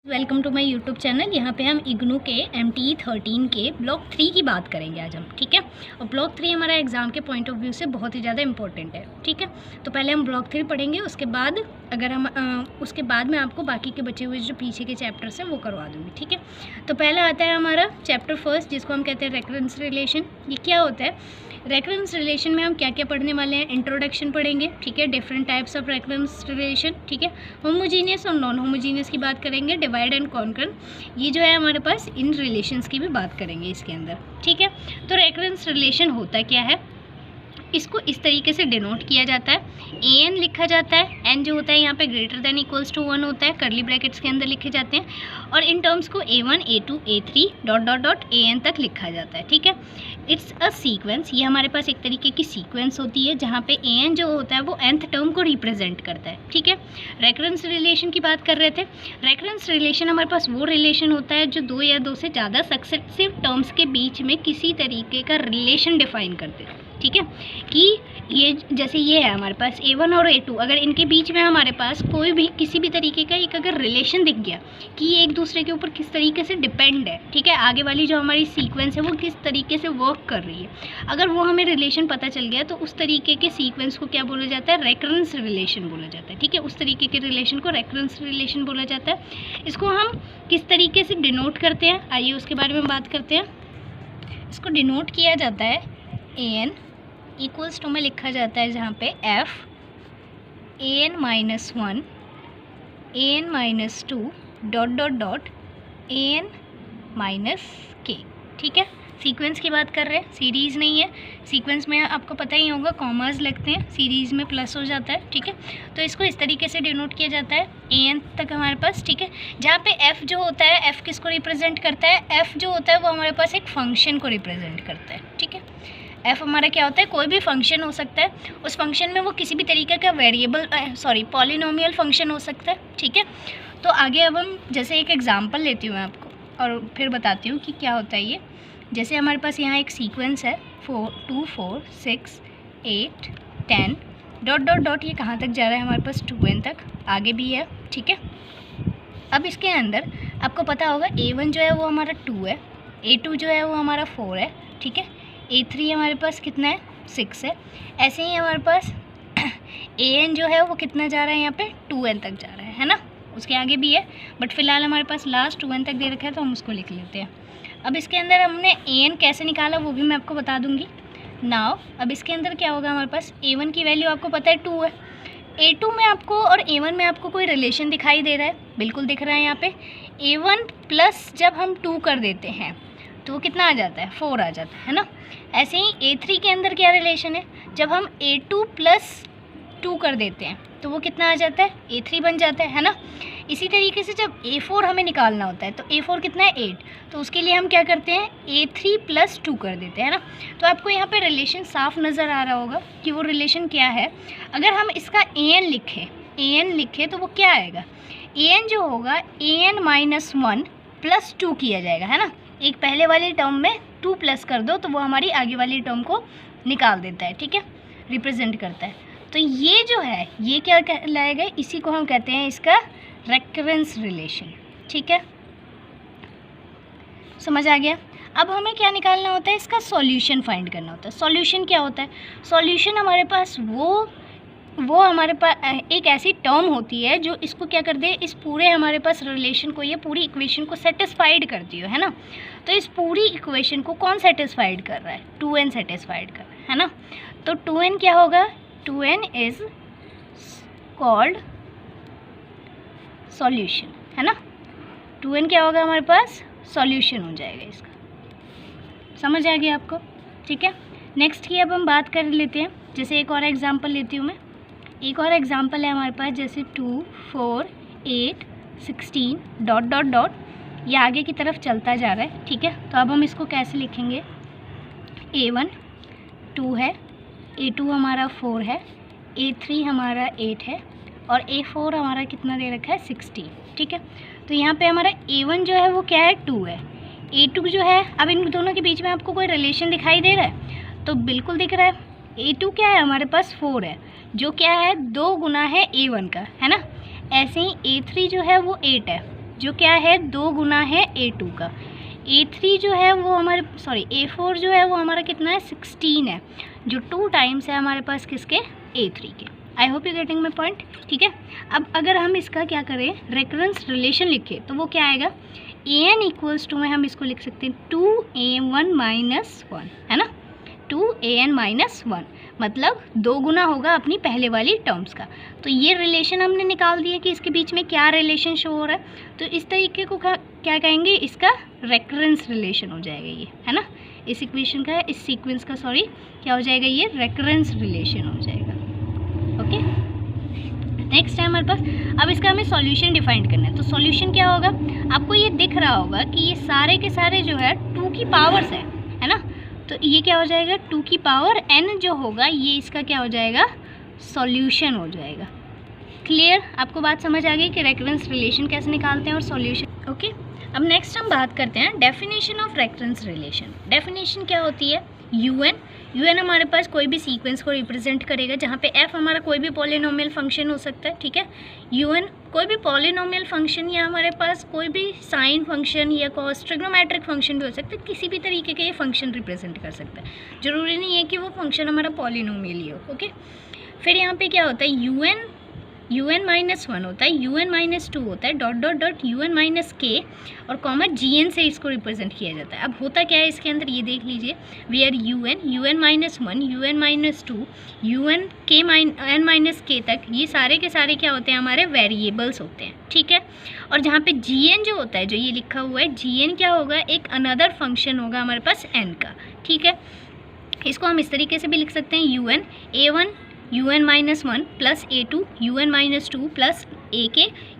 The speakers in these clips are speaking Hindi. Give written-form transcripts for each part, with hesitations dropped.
Welcome to my YouTube channel. यहाँ पे हम इग्नू के MTE 13 के ब्लॉक 3 की बात करेंगे आज हम, ठीक है। और ब्लॉक 3 हमारा एग्ज़ाम के पॉइंट ऑफ व्यू से बहुत ही ज़्यादा इंपॉर्टेंट है, ठीक है। तो पहले हम ब्लॉक 3 पढ़ेंगे, उसके बाद उसके बाद मैं आपको बाकी के बचे हुए जो पीछे के चैप्टर्स हैं वो करवा दूँगी, ठीक है। तो पहला आता है हमारा चैप्टर फर्स्ट, जिसको हम कहते हैं रेकरेंस रिलेशन। ये क्या होता है? रेकरेंस रिलेशन में हम क्या क्या पढ़ने वाले हैं? इंट्रोडक्शन पढ़ेंगे, ठीक है, different types of recurrence relation, ठीक है। होमोजीनियस और नॉन होमोजीनियस की बात करेंगे, डिवाइड एंड कॉन्कर, ये जो है हमारे पास इन रिलेशंस की भी बात करेंगे इसके अंदर, ठीक है। तो रेकरेंस रिलेशन होता क्या है? इसको इस तरीके से डिनोट किया जाता है, एन लिखा जाता है, एन जो होता है यहाँ पे ग्रेटर देन इक्वल्स टू 1 होता है, करली ब्रैकेट्स के अंदर लिखे जाते हैं, और इन टर्म्स को A1 A2 A3 dot dot dot AN तक लिखा जाता है, ठीक है। इट्स अ सीक्वेंस, ये हमारे पास एक तरीके की सीक्वेंस होती है जहाँ पे AN जो होता है वो nth टर्म को रिप्रेजेंट करता है, ठीक है। रेकरेंस रिलेशन की बात कर रहे थे। रेकरेंस रिलेशन हमारे पास वो रिलेशन होता है जो दो या दो से ज़्यादा सक्सेसिव टर्म्स के बीच में किसी तरीके का रिलेशन डिफाइन करते हैं, ठीक है। कि ये जैसे ये है हमारे पास A1 और A2, अगर इनके बीच में हमारे पास कोई भी किसी भी तरीके का एक अगर रिलेशन दिख गया कि ये एक दूसरे के ऊपर किस तरीके से डिपेंड है, ठीक है, आगे वाली जो हमारी सीक्वेंस है वो किस तरीके से वर्क कर रही है, अगर वो हमें रिलेशन पता चल गया तो उस तरीके के सीक्वेंस को क्या बोला जाता है? रेकरेंस रिलेशन बोला जाता है, ठीक है। उस तरीके के रिलेशन को रेकरेंस रिलेशन बोला जाता है। इसको हम किस तरीके से डिनोट करते हैं, आइए उसके बारे में बात करते हैं। इसको डिनोट किया जाता है AN इक्वल्स टू में लिखा जाता है जहाँ पे F AN minus 1 AN minus 2 dot dot dot AN minus K, ठीक है। सीक्वेंस की बात कर रहे हैं, सीरीज़ नहीं है। सीक्वेंस में आपको पता ही होगा कॉमास लगते हैं, सीरीज़ में प्लस हो जाता है, ठीक है। तो इसको इस तरीके से डिनोट किया जाता है AN तक हमारे पास, ठीक है। जहाँ पे F जो होता है, F किसको रिप्रेजेंट करता है? F जो होता है वो हमारे पास एक फंक्शन को रिप्रेजेंट करता है, ठीक है। F हमारा क्या होता है? कोई भी फंक्शन हो सकता है, उस फंक्शन में वो किसी भी तरीके का पॉलिनोमियल फंक्शन हो सकता है, ठीक है। तो आगे अब हम जैसे एक एग्जांपल लेती हूँ मैं आपको और फिर बताती हूँ कि क्या होता है ये। जैसे हमारे पास यहाँ एक सीक्वेंस है 2 4 6 8 10 डॉट डॉट डॉट, ये कहाँ तक जा रहा है हमारे पास? 2n तक, आगे भी है, ठीक है। अब इसके अंदर आपको पता होगा A1 जो है वो हमारा 2 है, A2 जो है वो हमारा 4 है, ठीक है। A3 हमारे पास कितना है? 6 है। ऐसे ही हमारे पास AN जो है वो कितना जा रहा है यहाँ पे? 2n तक जा रहा है ना। उसके आगे भी है बट फिलहाल हमारे पास लास्ट 2n तक दे रखा है तो हम उसको लिख लेते हैं। अब इसके अंदर हमने AN कैसे निकाला वो भी मैं आपको बता दूंगी नाउ। अब इसके अंदर क्या होगा हमारे पास? A1 की वैल्यू आपको पता है 2 है, A2 में आपको और A1 में आपको कोई रिलेशन दिखाई दे रहा है? बिल्कुल दिख रहा है यहाँ पे। A1 प्लस जब हम 2 कर देते हैं तो वो कितना आ जाता है? 4 आ जाता है ना। ऐसे ही A3 के अंदर क्या रिलेशन है? जब हम A2 प्लस 2 कर देते हैं तो वो कितना आ जाता है? A3 बन जाता है ना। इसी तरीके से जब A4 हमें निकालना होता है तो A4 कितना है? 8, तो उसके लिए हम क्या करते हैं? A3 प्लस 2 कर देते हैं ना। तो आपको यहाँ पे रिलेशन साफ नज़र आ रहा होगा कि वो रिलेशन क्या है। अगर हम इसका AN लिखें तो वो क्या आएगा? AN जो होगा AN माइनस 1 प्लस 2 किया जाएगा, है ना। एक पहले वाली टर्म में 2 प्लस कर दो तो वो हमारी आगे वाली टर्म को निकाल देता है, ठीक है, रिप्रेजेंट करता है। तो ये जो है ये क्या कहलाएगा? इसी को हम कहते हैं इसका रेकरेंस रिलेशन, ठीक है। समझ आ गया? अब हमें क्या निकालना होता है? इसका सॉल्यूशन फाइंड करना होता है। सॉल्यूशन क्या होता है? सॉल्यूशन हमारे पास वो हमारे पास एक ऐसी टर्म होती है जो इसको क्या कर दे, इस पूरे हमारे पास रिलेशन को, ये पूरी इक्वेशन को सेटिस्फाइड करती है ना। तो इस पूरी इक्वेशन को कौन सेटिस्फाइड कर रहा है? 2n सेटिस्फाइड कर रहा है ना। तो 2n क्या होगा? 2n इज कॉल्ड सॉल्यूशन, है ना। 2n क्या होगा हमारे पास? सॉल्यूशन हो जाएगा इसका। समझ आ गया आपको? ठीक है। नेक्स्ट की अब हम बात कर लेते हैं। जैसे एक और एग्जांपल लेती हूँ मैं। एक और एग्जांपल है हमारे पास, जैसे 2 4 8 16 डॉट डॉट डॉट, ये आगे की तरफ चलता जा रहा है, ठीक है। तो अब हम इसको कैसे लिखेंगे? A1 2 है, A2 हमारा 4 है, A3 हमारा 8 है और A4 हमारा कितना दे रखा है? 16, ठीक है। तो यहाँ पे हमारा A1 जो है वो क्या है? 2 है। A2 जो है, अब इन दोनों के बीच में आपको कोई रिलेशन दिखाई दे रहा है? तो बिल्कुल दिख रहा है। A2 क्या है? हमारे पास 4 है, जो क्या है? 2 गुना है A1 का, है ना। ऐसे ही A3 जो है वो 8 है, जो क्या है 2 गुना है A2 का। A3 जो है वो हमारे A4 जो है वो हमारा कितना है 16 है, जो 2 टाइम्स है हमारे पास किसके A3 के। I hope you getting my point, ठीक है। अब अगर हम इसका क्या करें रेकरेंस रिलेशन लिखें तो वो क्या आएगा, an इक्वल्स टू में हम इसको लिख सकते हैं 2an1 माइनस 1, है ना, 2an माइनस 1 मतलब 2 गुना होगा अपनी पहले वाली टर्म्स का। तो ये रिलेशन हमने निकाल दिया कि इसके बीच में क्या रिलेशन शो हो रहा है। तो इस तरीके को क्या कहेंगे, इसका रेकरेंस रिलेशन हो जाएगा ये, है ना, इस इक्वेशन का, इस सीक्वेंस का क्या हो जाएगा, ये रेकरेंस रिलेशन हो जाएगा। ओके, नेक्स्ट है हमारे पास, अब इसका हमें सॉल्यूशन डिफाइन करना है। तो सॉल्यूशन क्या होगा, आपको ये दिख रहा होगा कि ये सारे के सारे जो है 2 की पावर्स है ना, तो ये क्या हो जाएगा 2 की पावर n जो होगा ये इसका क्या हो जाएगा, सॉल्यूशन हो जाएगा। क्लियर, आपको बात समझ आ गई कि रेकरेंस रिलेशन कैसे निकालते हैं और सॉल्यूशन। ओके, अब नेक्स्ट हम बात करते हैं definition of recurrence relation. Definition क्या होती है, un हमारे पास कोई भी सीक्वेंस को रिप्रेजेंट करेगा, जहाँ पे f हमारा कोई भी पॉलिनोमियल फंक्शन हो सकता है, ठीक है। un कोई भी पॉलिनोमियल फंक्शन या हमारे पास कोई भी साइन फंक्शन या कॉस ट्रिग्नोमेट्रिक फंक्शन भी हो सकता है, किसी भी तरीके के ये फंक्शन रिप्रेजेंट कर सकता है, ज़रूरी नहीं है कि वो फंक्शन हमारा पॉलिनोमियल ही हो। ओके, फिर यहाँ पे क्या होता है, un माइनस 1 होता है, un माइनस 2 होता है, dot dot dot un minus k और कॉमा gn से इसको रिप्रेजेंट किया जाता है। अब होता क्या है इसके अंदर, ये देख लीजिए, we are un minus 1, un minus 2, un k n minus k तक, ये सारे के सारे क्या होते हैं, हमारे वेरिएबल्स होते हैं, ठीक है। और जहाँ पे gn जो होता है, जो ये लिखा हुआ है gn क्या होगा, एक अनदर फंक्शन होगा हमारे पास n का, ठीक है। इसको हम इस तरीके से भी लिख सकते हैं, un a1 un minus 1 plus a2 un minus 2 plus ak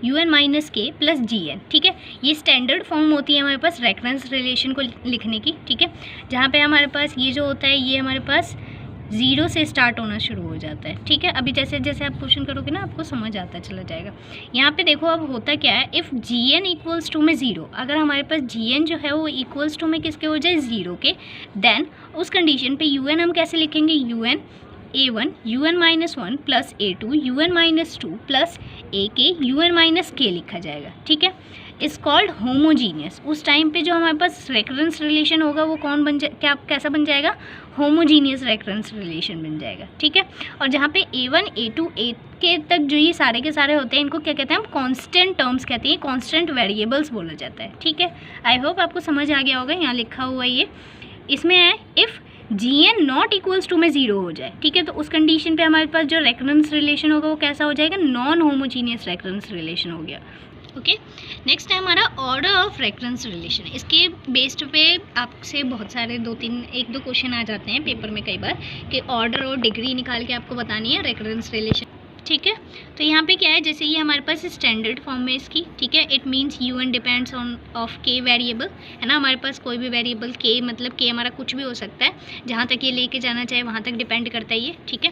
un minus k plus gn, ठीक है। ये स्टैंडर्ड फॉर्म होती है हमारे पास रेकरेंस रिलेशन को लिखने की, ठीक है, जहाँ पे हमारे पास ये जो होता है ये हमारे पास 0 से स्टार्ट होना शुरू हो जाता है, ठीक है। अभी जैसे जैसे आप क्वेश्चन करोगे ना आपको समझ आता चला जाएगा। यहाँ पे देखो अब होता क्या है, इफ़ gn इक्वल्स टू में 0, अगर हमारे पास gn जो है वो इक्वल्स टू में किसके हो जाए, 0 के, देन उस कंडीशन पे un हम कैसे लिखेंगे, un a1 un minus 1 plus a2 un minus 2 plus ak un minus k लिखा जाएगा, ठीक है। इस कॉल्ड होमोजीनियस। उस टाइम पे जो हमारे पास रेकरेंस रिलेशन होगा वो कौन बन जाए, कैसा बन जाएगा, होमोजीनियस रेकरेंस रिलेशन बन जाएगा, ठीक है। और जहाँ पे a1 a2 ak तक जो ये सारे के सारे होते हैं, इनको क्या कहते हैं, हम कांस्टेंट टर्म्स कहते हैं, कांस्टेंट वेरिएबल्स बोला जाता है, ठीक है। आई होप आपको समझ आ गया होगा, यहाँ लिखा हुआ ये इसमें है, if gn not equals to में 0 हो जाए, ठीक है, तो उस कंडीशन पे हमारे पास जो रेकरेंस रिलेशन होगा वो कैसा हो जाएगा, नॉन होमोजीनियस रेकरेंस रिलेशन हो गया। ओके, नेक्स्ट है हमारा ऑर्डर ऑफ रेकरेंस रिलेशन। इसके बेस्ड पे आपसे बहुत सारे 1-2 क्वेश्चन आ जाते हैं पेपर में कई बार कि ऑर्डर और डिग्री निकाल के आपको बतानी है रेकरेंस रिलेशन, ठीक है। तो यहाँ पे क्या है, जैसे ये हमारे पास स्टैंडर्ड फॉर्म में इसकी, ठीक है, it means un depends on off k variable, है ना, हमारे पास कोई भी वेरिएबल k मतलब k हमारा कुछ भी हो सकता है, जहाँ तक ये लेके जाना चाहे वहाँ तक डिपेंड करता है ये, ठीक है।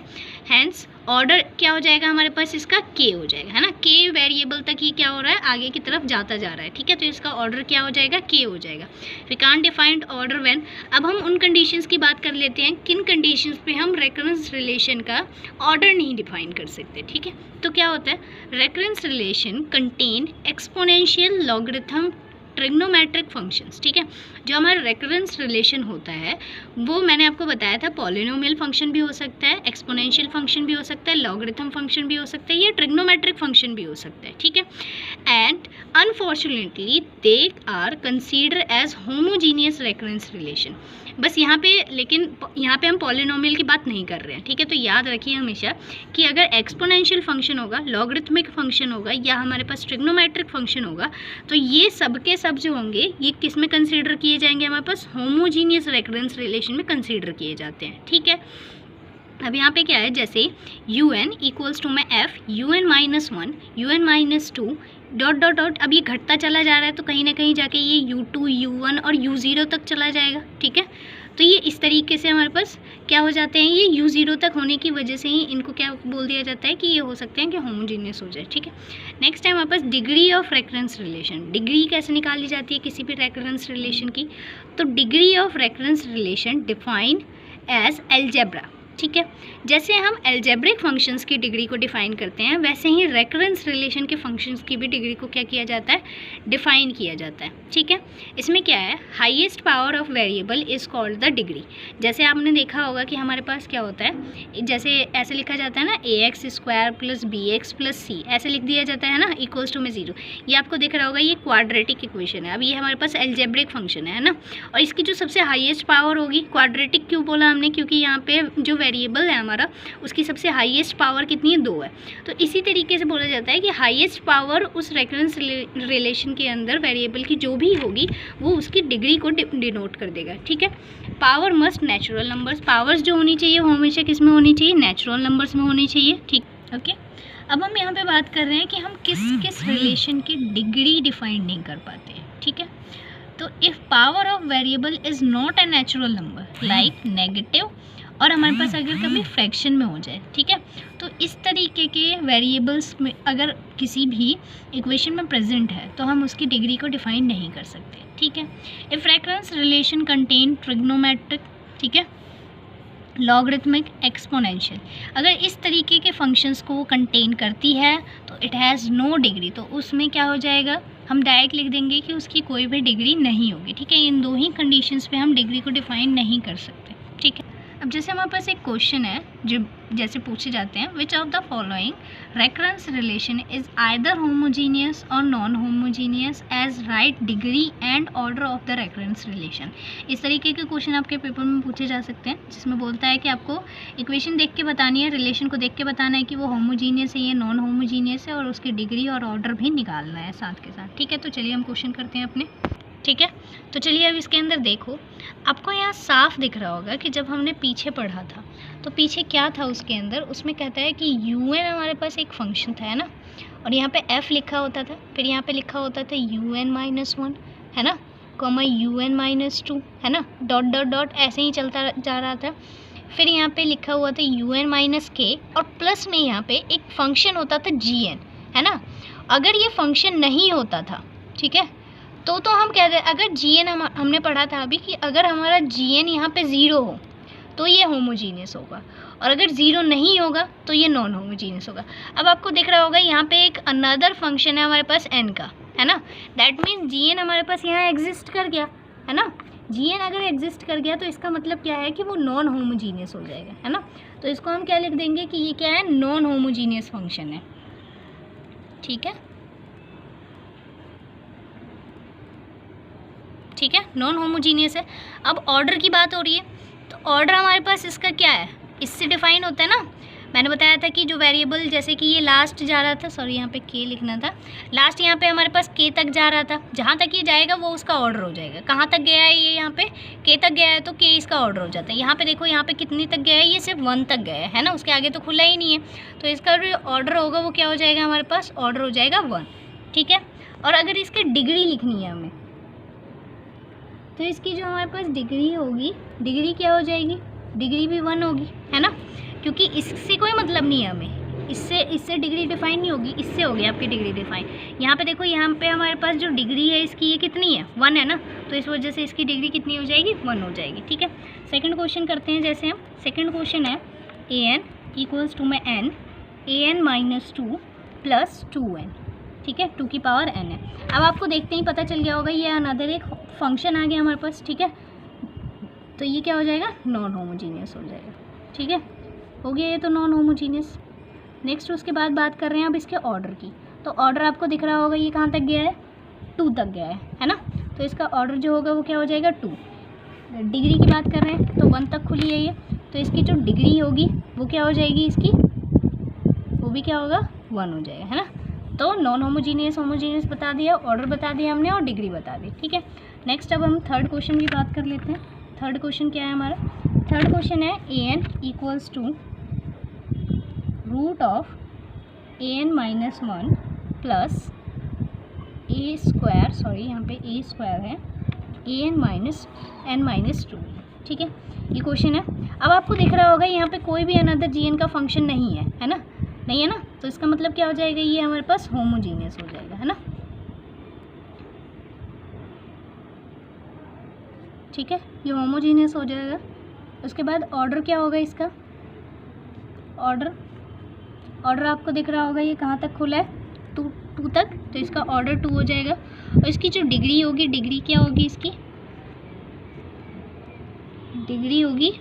हैंस ऑर्डर क्या हो जाएगा हमारे पास, इसका k हो जाएगा, है ना, k वेरिएबल तक ये क्या हो रहा है, आगे की तरफ जाता जा रहा है, ठीक है, तो इसका ऑर्डर क्या हो जाएगा, k हो जाएगा। We can't defined order when. अब हम उन कंडीशंस की बात कर लेते हैं, किन कंडीशंस पे हम रेकरेंस रिलेशन का ऑर्डर नहीं डिफाइन कर सकते, ठीक है। तो क्या होता है, recurrence relation contain exponential logarithm trigonometric functions, ठीक है। जो हमारा रेकरेंस रिलेशन होता है वो मैंने आपको बताया था, पॉलिनोमियल फंक्शन भी हो सकता है, एक्सपोनेंशियल फंक्शन भी हो सकता है, लॉगरिथम फंक्शन भी हो सकता है, या ट्रिग्नोमेट्रिक फंक्शन भी हो सकता है, ठीक है। And unfortunately they are consider as homogeneous recurrence relation. बस यहाँ पे, लेकिन यहाँ पे हम पॉलिनोमियल की बात नहीं कर रहे हैं, ठीक है। तो याद रखिए हमेशा कि अगर एक्सपोनेंशियल फंक्शन होगा, लॉगरिथमिक फंक्शन होगा, या हमारे पास ट्रिग्नोमेट्रिक फंक्शन होगा, तो ये सब के सब जो होंगे ये किस में कंसीडर किए जाएंगे, हमारे पास होमोजीनियस रेकरेंस रिलेशन में कंसीडर किए जाते हैं, ठीक है। अब यहाँ पे क्या है, जैसे un इक्वल्स टू में f un minus 1 un minus 2 dot dot dot, अब ये घटता चला जा रहा है तो कहीं ना कहीं जाके ये u2 u1 और u0 तक चला जाएगा, ठीक है। तो ये इस तरीके से हमारे पास क्या हो जाते हैं, ये u0 तक होने की वजह से ही इनको क्या बोल दिया जाता है कि ये हो सकते हैं कि होमोजीनियस हो जाए, ठीक है। नेक्स्ट है हमारे पास degree of recurrence relation. Degree कैसे निकाली जाती है किसी भी रेकरेंस रिलेशन की, तो degree of recurrence relation define as algebra, ठीक है। जैसे हम अलजेब्रिक फंक्शंस की डिग्री को डिफाइन करते हैं, वैसे ही रेकरेंस रिलेशन के फंक्शंस की भी डिग्री को क्या किया जाता है, डिफाइन किया जाता है। ठीक है, इसमें क्या है, highest power of variable is called the degree. जैसे आपने देखा होगा कि हमारे पास क्या होता है, जैसे ऐसे लिखा जाता है ना, ax² + bx + c, ऐसे लिख दिया जाता है ना, इक्वल्स टू में 0। ये आपको दिख रहा होगा, ये क्वाड्रेटिक इक्वेशन है। अब ये हमारे पास अलजेब्रिक फंक्शन है ना, और इसकी जो सबसे हाईएस्ट पावर होगी, क्वाड्रेटिक क्यों बोला हमने, क्योंकि यहाँ पे जो वेरिएबल है हमारा, उसकी सबसे हाईएस्ट पावर कितनी है, 2 है। तो इसी तरीके से बोला जाता है कि हाईएस्ट पावर उस रेकरेंस रिलेशन के अंदर वेरिएबल की जो भी होगी वो उसकी डिग्री को डिनोट कर देगा। ठीक है, power must natural numbers, powers जो होनी चाहिए वो हमेशा किस में होनी चाहिए, नेचुरल नंबर्स में होनी चाहिए। ठीक, ओके। अब हम यहाँ पे बात कर रहे हैं कि हम किस किस रिलेशन की डिग्री डिफाइन नहीं कर पाते हैं। ठीक है, तो if power of variable is not a natural number like negative, और हमारे पास अगर कभी फ्रैक्शन में हो जाए, ठीक है, तो इस तरीके के वेरिएबल्स में अगर किसी भी इक्वेशन में प्रेजेंट है तो हम उसकी डिग्री को डिफाइन नहीं कर सकते। ठीक है, if recurrence relation contain trigonometric, ठीक है, लॉगरिथमिक, एक्सपोनेंशियल, अगर इस तरीके के फंक्शंस को वो कंटेन करती है तो इट हैज़ नो डिग्री, तो उसमें क्या हो जाएगा, हम डायरेक्ट लिख देंगे कि उसकी कोई भी डिग्री नहीं होगी। ठीक है, इन दो ही कंडीशंस पे हम डिग्री को डिफाइन नहीं कर सकते। ठीक है, अब जैसे हमारे पास एक क्वेश्चन है जो जैसे पूछे जाते हैं, which of the following recurrence relation is either homogeneous और non homogeneous as right degree and order of the recurrence relation. इस तरीके के क्वेश्चन आपके पेपर में पूछे जा सकते हैं, जिसमें बोलता है कि आपको इक्वेशन देख के बतानी है, रिलेशन को देख के बताना है कि वो होमोजीनियस है या नॉन होमोजीनियस है, और उसकी डिग्री और ऑर्डर भी निकालना है साथ के साथ। ठीक है, तो चलिए हम क्वेश्चन करते हैं अपने। ठीक है, तो चलिए अब इसके अंदर देखो, आपको यहाँ साफ दिख रहा होगा कि जब हमने पीछे पढ़ा था तो पीछे क्या था उसके अंदर, उसमें कहता है कि un हमारे पास एक फंक्शन था, है ना, और यहाँ पे f लिखा होता था, फिर यहाँ पे लिखा होता था un-1, है ना, कॉमा un-2, है ना, डॉट डॉट डॉट ऐसे ही चलता जा रहा था। फिर यहाँ पे लिखा हुआ था un-k, और प्लस में यहाँ पे एक फंक्शन होता था gn, है ना। अगर ये फंक्शन नहीं होता था, ठीक है, तो हम कहते हैं, अगर gn हमने पढ़ा था अभी कि अगर हमारा gn यहाँ पे 0 हो तो ये होमोजीनियस होगा, और अगर 0 नहीं होगा तो ये नॉन होमोजीनियस होगा। अब आपको दिख रहा होगा यहाँ पे एक अनदर फंक्शन है हमारे पास n का, है ना, दैट मीन्स gn हमारे पास यहाँ एग्जिस्ट कर गया, है ना। gn अगर एग्जिस्ट कर गया तो इसका मतलब क्या है कि वो नॉन होमोजीनियस हो जाएगा, है ना। तो इसको हम क्या लिख देंगे कि ये क्या है, नॉन होमोजीनियस फंक्शन है। ठीक है, ठीक है, नॉन होमोजीनियस है। अब ऑर्डर की बात हो रही है, तो ऑर्डर हमारे पास इसका क्या है, इससे डिफाइन होता है ना। मैंने बताया था कि जो वेरिएबल, जैसे कि ये लास्ट जा रहा था, सॉरी यहाँ पे के लिखना था, लास्ट यहाँ पे हमारे पास के तक जा रहा था, जहाँ तक ये जाएगा वो उसका ऑर्डर हो जाएगा। कहाँ तक गया है ये, यहाँ पे के तक गया है तो के इसका ऑर्डर हो जाता है। यहाँ पे देखो, यहाँ पे कितनी तक गया है, ये सिर्फ 1 तक गया है ना, उसके आगे तो खुला ही नहीं है, तो इसका जो ऑर्डर होगा वो क्या हो जाएगा, हमारे पास ऑर्डर हो जाएगा 1। ठीक है, और अगर इसकी डिग्री लिखनी है हमें, तो इसकी जो हमारे पास डिग्री होगी, डिग्री क्या हो जाएगी, डिग्री भी 1 होगी, है ना, क्योंकि इससे कोई मतलब नहीं है हमें, इससे डिग्री डिफाइन नहीं होगी, इससे होगी आपकी डिग्री डिफाइन। यहाँ पे देखो, यहाँ पे हमारे पास जो डिग्री है इसकी, ये कितनी है, 1 है ना, तो इस वजह से इसकी डिग्री कितनी हो जाएगी, 1 हो जाएगी। ठीक है, सेकंड क्वेश्चन करते हैं। जैसे हम सेकंड क्वेश्चन है an = में n, an-2 + 2n, ठीक है, 2 की पावर n है। अब आपको देखते ही पता चल गया होगा, ये अनदर एक फंक्शन आ गया हमारे पास। ठीक है, तो ये क्या हो जाएगा, नॉन होमोजीनियस हो जाएगा। ठीक है, हो गया ये तो नॉन होमोजीनियस। नेक्स्ट उसके बाद बात कर रहे हैं अब इसके ऑर्डर की, तो ऑर्डर आपको दिख रहा होगा, ये कहाँ तक गया है, 2 तक गया है ना, तो इसका ऑर्डर जो होगा वो क्या हो जाएगा, 2। डिग्री की बात कर रहे हैं तो 1 तक खुली है ये, तो इसकी जो डिग्री होगी वो क्या हो जाएगी, इसकी वो भी क्या होगा, 1 हो जाएगा, है ना। तो नॉन होमोजीनियस, होमोजीनियस बता दिया, ऑर्डर बता दिया हमने, और डिग्री बता दी। ठीक है, नेक्स्ट अब हम थर्ड क्वेश्चन की बात कर लेते हैं। थर्ड क्वेश्चन क्या है हमारा, थर्ड क्वेश्चन है an = √an-1 + a², सॉरी यहाँ पे a² है, an-n-2। ठीक है, ये क्वेश्चन है। अब आपको दिख रहा होगा यहाँ पे कोई भी अनदर gn का फंक्शन नहीं है ना, नहीं है ना, तो इसका मतलब क्या हो जाएगा, ये हमारे पास होमोजीनियस हो जाएगा, है ना। ठीक है, ये होमोजीनियस हो जाएगा। उसके बाद ऑर्डर क्या होगा इसका, ऑर्डर आपको दिख रहा होगा ये कहाँ तक खुला है, टू तक, तो इसका ऑर्डर 2 हो जाएगा। और इसकी जो डिग्री होगी, डिग्री क्या होगी इसकी, डिग्री होगी,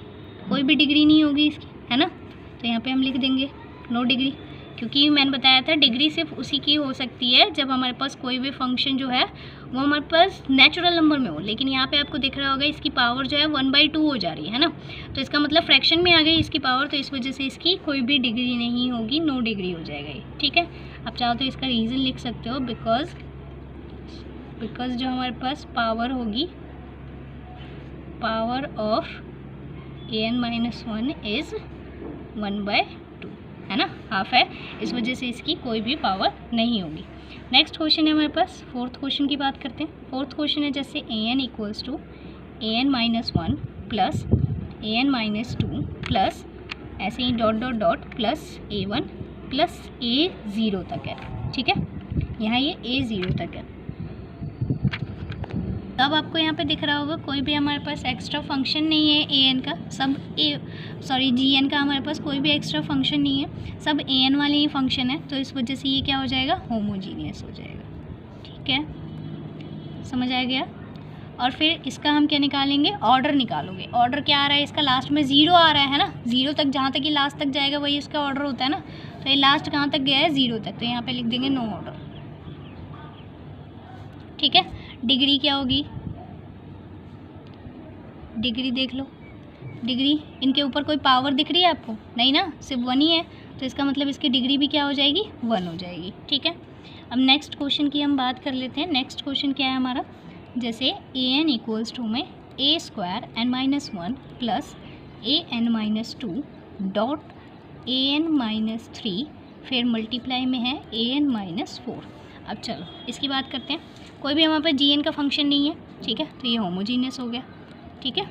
कोई भी डिग्री नहीं होगी इसकी, है ना। तो यहाँ पे हम लिख देंगे नो डिग्री, क्योंकि मैंने बताया था डिग्री सिर्फ उसी की हो सकती है जब हमारे पास कोई भी फंक्शन जो है वो हमारे पास नेचुरल नंबर में हो। लेकिन यहाँ पे आपको दिख रहा होगा इसकी पावर जो है 1/2 हो जा रही है ना, तो इसका मतलब फ्रैक्शन में आ गई इसकी पावर, तो इस वजह से इसकी कोई भी डिग्री नहीं होगी, नो डिग्री हो जाएगा ये, ठीक है। आप चाहो तो इसका रीज़न लिख सकते हो, बिकॉज जो हमारे पास पावर होगी, पावर ऑफ an-1 इज़ 1/2, है ना, हाफ है, इस वजह से इसकी कोई भी पावर नहीं होगी। नेक्स्ट क्वेश्चन है हमारे पास, फोर्थ क्वेश्चन की बात करते हैं। फोर्थ क्वेश्चन है जैसे an equals to an-1 plus an-2 plus ऐसे ही dot dot dot plus a1 plus a0 तक है, ठीक है। यहाँ ये a0 तक है। अब आपको यहाँ पे दिख रहा होगा कोई भी हमारे पास एक्स्ट्रा फंक्शन नहीं है an का, सब gn का हमारे पास कोई भी एक्स्ट्रा फंक्शन नहीं है, सब an वाले ही फंक्शन है, तो इस वजह से ये क्या हो जाएगा, होमोजीनियस हो जाएगा, ठीक है, समझ आ गया। और फिर इसका हम क्या निकालेंगे, ऑर्डर निकालोगे। ऑर्डर क्या आ रहा है इसका, लास्ट में 0 आ रहा है ना, 0 तक, जहाँ तक ये लास्ट तक जाएगा वही इसका ऑर्डर होता है ना, तो ये लास्ट कहाँ तक गया है, 0 तक, तो यहाँ पे लिख देंगे नो ऑर्डर, ठीक है। डिग्री क्या होगी, डिग्री देख लो, डिग्री इनके ऊपर कोई पावर दिख रही है आपको, नहीं ना, सिर्फ 1 ही है, तो इसका मतलब इसकी डिग्री भी क्या हो जाएगी, 1 हो जाएगी, ठीक है। अब नेक्स्ट क्वेश्चन की हम बात कर लेते हैं। नेक्स्ट क्वेश्चन क्या है हमारा, जैसे an इक्वल्स टू में a² n-1 plus an-2 dot an-3, फिर मल्टीप्लाई में है an-4। अब चलो इसकी बात करते हैं। कोई भी हमारे पास gn का फंक्शन नहीं है, ठीक है, तो ये होमोजीनियस हो गया, ठीक है।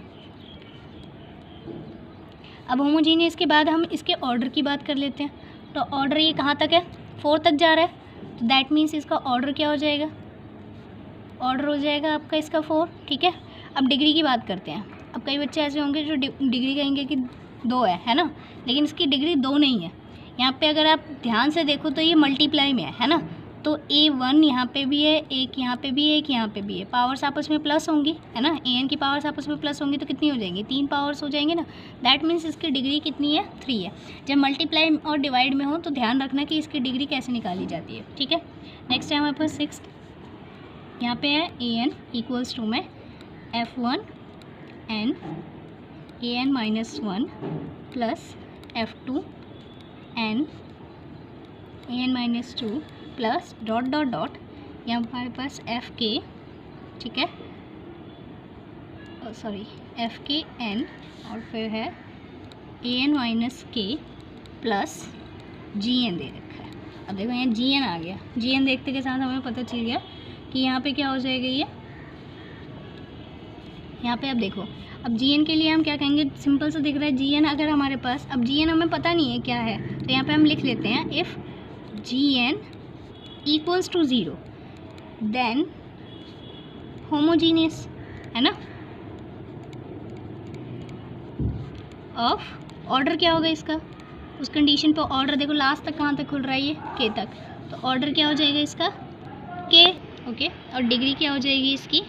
अब होमोजीनियस के बाद हम इसके ऑर्डर की बात कर लेते हैं। तो ऑर्डर ये कहाँ तक है, 4 तक जा रहा है, तो दैट मीन्स इसका ऑर्डर क्या हो जाएगा, ऑर्डर हो जाएगा आपका इसका 4, ठीक है। अब डिग्री की बात करते हैं। अब कई बच्चे ऐसे होंगे जो डिग्री कहेंगे कि 2 है ना, लेकिन इसकी डिग्री 2 नहीं है। यहाँ पे अगर आप ध्यान से देखो तो ये मल्टीप्लाई में है ना, तो a1 यहाँ पे भी है, एक यहाँ पे भी है, एक यहाँ पे भी है, पावर्स आपस में प्लस होंगी, है ना, an की पावर्स आपस में प्लस होंगी तो कितनी हो जाएंगी, 3 पावर्स हो जाएंगे ना, दैट मीन्स इसकी डिग्री कितनी है, 3 है। जब मल्टीप्लाई और डिवाइड में हो तो ध्यान रखना कि इसकी डिग्री कैसे निकाली जाती है, ठीक है। नेक्स्ट है हमारे पास 6, यहाँ पे है an इक्वल्स टू में f1 n an-1 plus f2 n an-2 plus dot dot dot, यहाँ हमारे पास एफ के, ठीक है, सॉरी एफ के एन, और फिर है an-k प्लस gn दे रखा है। अब देखो यहाँ gn आ गया, gn देखते के साथ हमें पता चल गया कि यहाँ पे क्या हो जाएगा, ये यहाँ पे अब देखो, अब gn के लिए हम क्या कहेंगे, सिंपल सा दिख रहा है gn, अगर हमारे पास, अब gn हमें पता नहीं है क्या है, तो यहाँ पे हम लिख लेते हैं if gn equals to 0 then homogeneous, है ना। ऑफ ऑर्डर क्या होगा इसका, उस कंडीशन पे ऑर्डर देखो लास्ट तक कहाँ तक खुल रहा है, ये k तक, तो ऑर्डर क्या हो जाएगा इसका k, ओके। और डिग्री क्या हो जाएगी इसकी,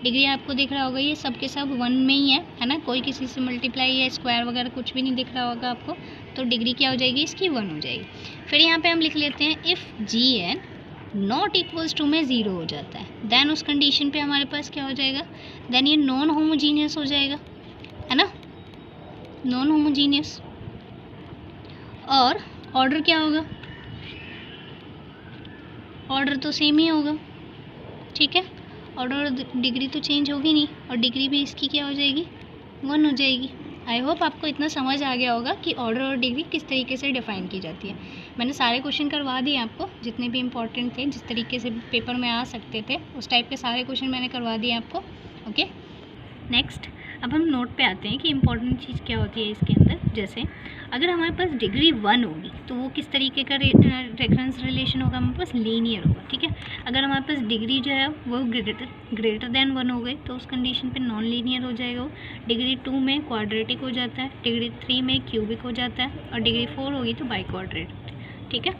डिग्री आपको दिख रहा होगा ये सब के सब 1 में ही है ना, कोई किसी से मल्टीप्लाई या स्क्वायर वगैरह कुछ भी नहीं दिख रहा होगा आपको, तो डिग्री क्या हो जाएगी इसकी, 1 हो जाएगी। फिर यहाँ पे हम लिख लेते हैं if gn not equals to में 0 हो जाता है, देन उस कंडीशन पे हमारे पास क्या हो जाएगा, देन ये नॉन होमोजीनियस हो जाएगा, है ना, नॉन होमोजीनियस। और ऑर्डर क्या होगा, ऑर्डर तो सेम ही होगा, ठीक है, ऑर्डर डिग्री तो चेंज होगी नहीं, और डिग्री भी इसकी क्या हो जाएगी, 1 हो जाएगी। आई होप आपको इतना समझ आ गया होगा कि ऑर्डर और डिग्री किस तरीके से डिफाइन की जाती है। मैंने सारे क्वेश्चन करवा दिए आपको, जितने भी इंपॉर्टेंट थे, जिस तरीके से पेपर में आ सकते थे, उस टाइप के सारे क्वेश्चन मैंने करवा दिए आपको, ओके। नेक्स्ट अब हम नोट पे आते हैं कि इम्पोर्टेंट चीज़ क्या होती है इसके अंदर। जैसे अगर हमारे पास डिग्री 1 होगी तो वो किस तरीके का रेफरेंस रिलेशन होगा, हमारे पास लीनियर होगा, ठीक है। अगर हमारे पास डिग्री जो है वो ग्रेटर देन 1 हो गई तो उस कंडीशन पे नॉन लीनियर हो जाएगा वो। डिग्री 2 में क्वाड्रेटिक हो जाता है, डिग्री 3 में क्यूबिक हो जाता है, और डिग्री 4 होगी तो बाई क्वाड्रेटिक, ठीक है।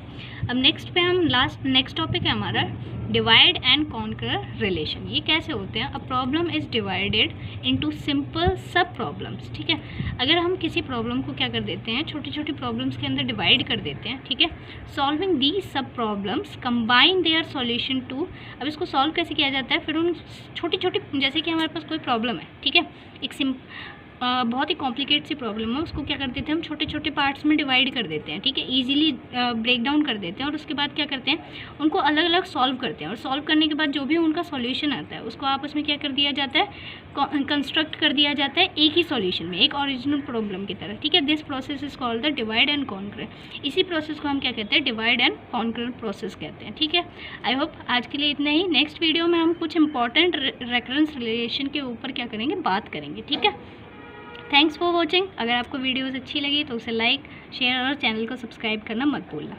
अब नेक्स्ट पे हम नेक्स्ट टॉपिक है हमारा डिवाइड एंड कॉन्कर रिलेशन। ये कैसे होते हैं? A problem is divided into simple सब प्रॉब्लम्स, ठीक है। अगर हम किसी प्रॉब्लम को क्या कर देते हैं, छोटी छोटी प्रॉब्लम्स के अंदर डिवाइड कर देते हैं, ठीक है। Solving the sub problems combine their solution to. अब इसको सॉल्व कैसे किया जाता है, फिर उन छोटी छोटी, जैसे कि हमारे पास कोई प्रॉब्लम है, ठीक है, एक बहुत ही कॉम्प्लिकेट सी प्रॉब्लम है, उसको क्या कर देते हैं हम छोटे छोटे पार्ट्स में डिवाइड कर देते हैं, ठीक है, इजीली ब्रेक डाउन कर देते हैं, और उसके बाद क्या करते हैं उनको अलग अलग सॉल्व करते हैं, और सॉल्व करने के बाद जो भी उनका सॉल्यूशन आता है उसको आपस में क्या कर दिया जाता है, कंस्ट्रक्ट कर दिया जाता है एक ही सॉल्यूशन में, एक ओरिजिनल प्रॉब्लम की तरह, ठीक है। This process is called the divide and conquer. इसी प्रोसेस को हम क्या कहते हैं, डिवाइड एंड कॉन्कर प्रोसेस कहते हैं, ठीक है। आई होप आज के लिए इतना ही। नेक्स्ट वीडियो में हम कुछ इंपॉर्टेंट रेफरेंस रिलेशन के ऊपर क्या करेंगे, बात करेंगे, ठीक है। Thanks for watching. अगर आपको वीडियोस अच्छी लगी तो उसे लाइक, शेयर और चैनल को सब्सक्राइब करना मत भूलना।